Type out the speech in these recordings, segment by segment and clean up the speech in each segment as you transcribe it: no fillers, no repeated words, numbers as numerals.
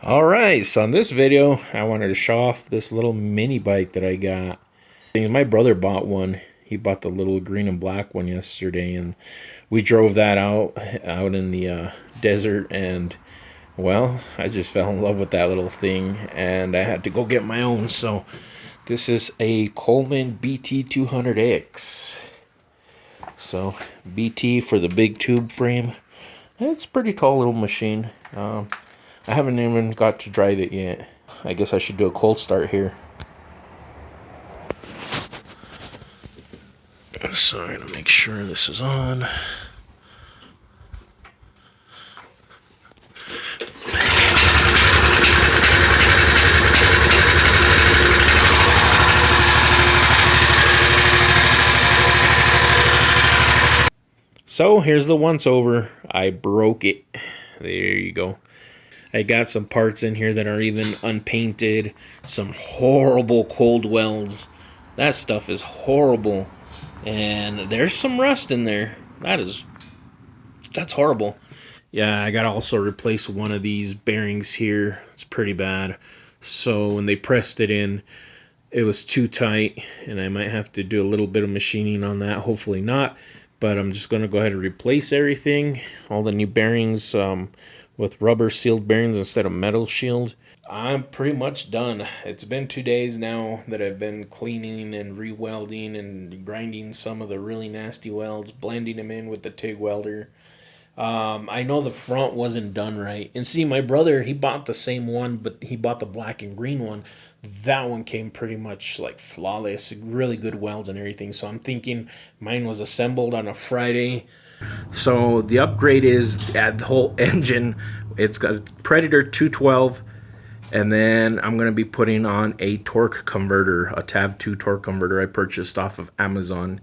Alright, so in this video, I wanted to show off this little mini bike that I got. My brother bought one. He bought the little green and black one yesterday, and we drove that out in the desert, and, well, I just fell in love with that little thing, and I had to go get my own. So this is a Coleman BT200X. So BT for the big tube frame. It's a pretty tall little machine. I haven't even got to drive it yet. I guess I should do a cold start here. So I'm going to make sure this is on. So here's the once over. I broke it. There you go. I got some parts in here that are even unpainted. Some horrible cold welds. That stuff is horrible. And there's some rust in there. That's horrible. Yeah, I gotta also replace one of these bearings here. It's pretty bad. So when they pressed it in, it was too tight, and I might have to do a little bit of machining on that. Hopefully not. But I'm just gonna go ahead and replace everything. All the new bearings with rubber sealed bearings instead of metal shield. I'm pretty much done. It's been 2 days now that I've been cleaning and re-welding and grinding some of the really nasty welds, blending them in with the TIG welder. I know the front wasn't done right. And see, my brother, he bought the same one, but he bought the black and green one. That one came pretty much like flawless, really good welds and everything. So I'm thinking mine was assembled on a Friday. So the upgrade is the whole engine. It's got Predator 212, and then I'm going to be putting on a torque converter, a TAV2 torque converter I purchased off of Amazon.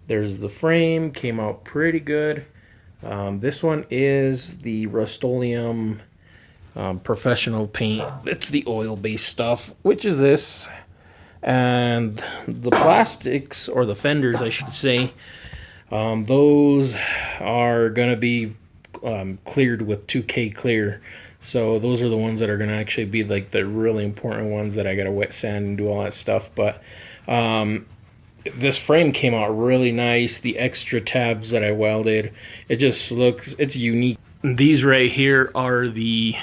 There's the frame, came out pretty good. This one is the Rust-Oleum professional paint. It's the oil-based stuff, which is this. And the plastics, or the fenders, I should say, those are going to be cleared with 2K clear. So those are the ones that are going to actually be like the really important ones that I got to wet sand and do all that stuff. But this frame came out really nice. The extra tabs that I welded, it just looks, it's unique. These right here are the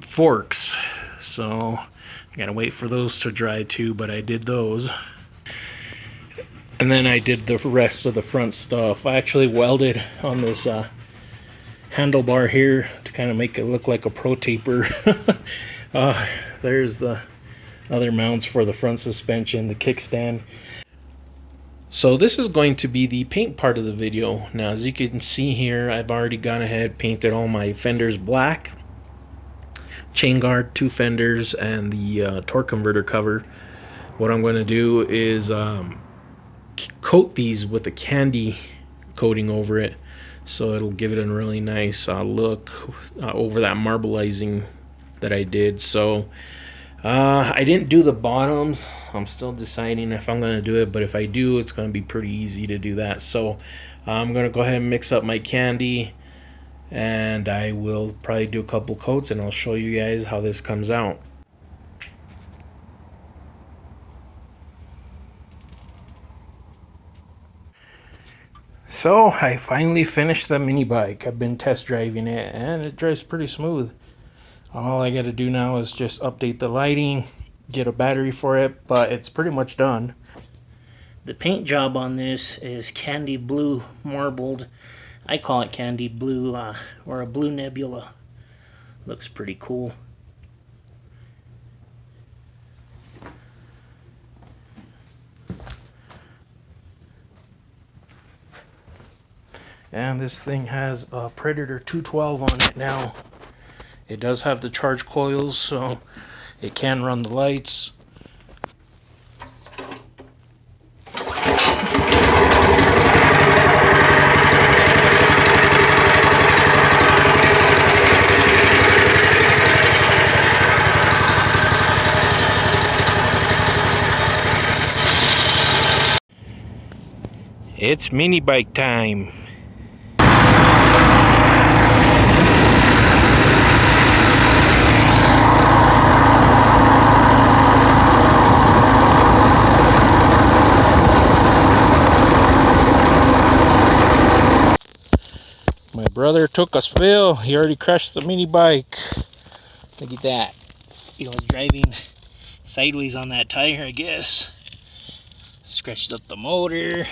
forks. So I gotta wait for those to dry too, but I did those. And then I did the rest of the front stuff. I actually welded on this handlebar here to kind of make it look like a pro taper. There's the other mounts for the front suspension, the kickstand. So this is going to be the paint part of the video. Now, as you can see here, I've already gone ahead, painted all my fenders black, chain guard, 2 fenders, and the torque converter cover. What I'm going to do is coat these with a candy coating over it, so it'll give it a really nice look over that marbleizing that I did. So I didn't do the bottoms. I'm still deciding if I'm going to do it, but if I do, it's going to be pretty easy to do that. So I'm going to go ahead and mix up my candy, and I will probably do a couple coats, and I'll show you guys how this comes out. So I finally finished the mini bike. I've been test driving it, and it drives pretty smooth. All I got to do now is just update the lighting, get a battery for it, but it's pretty much done. The paint job on this is candy blue marbled. I call it candy blue, or a blue nebula. Looks pretty cool. And this thing has a Predator 212 on it now. It does have the charge coils, so It can run the lights. It's mini bike time. My brother took a spill. He already crashed the mini bike. Look at that. He was driving sideways on that tire, I guess. Scratched up the motor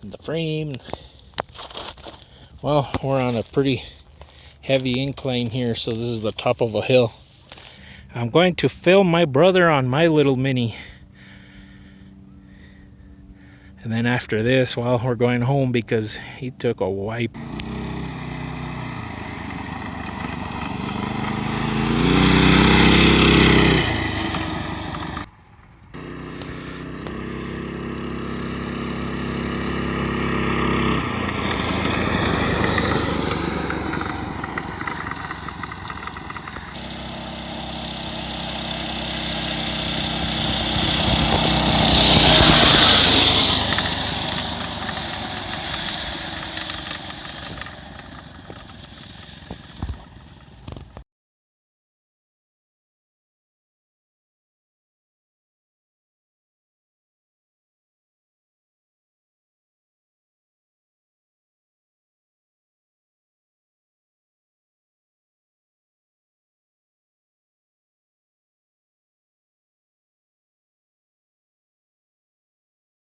and the frame. Well, we're on a pretty heavy incline here, so this is the top of a hill. I'm going to film my brother on my little mini. And then after this, well, we're going home because he took a wipe.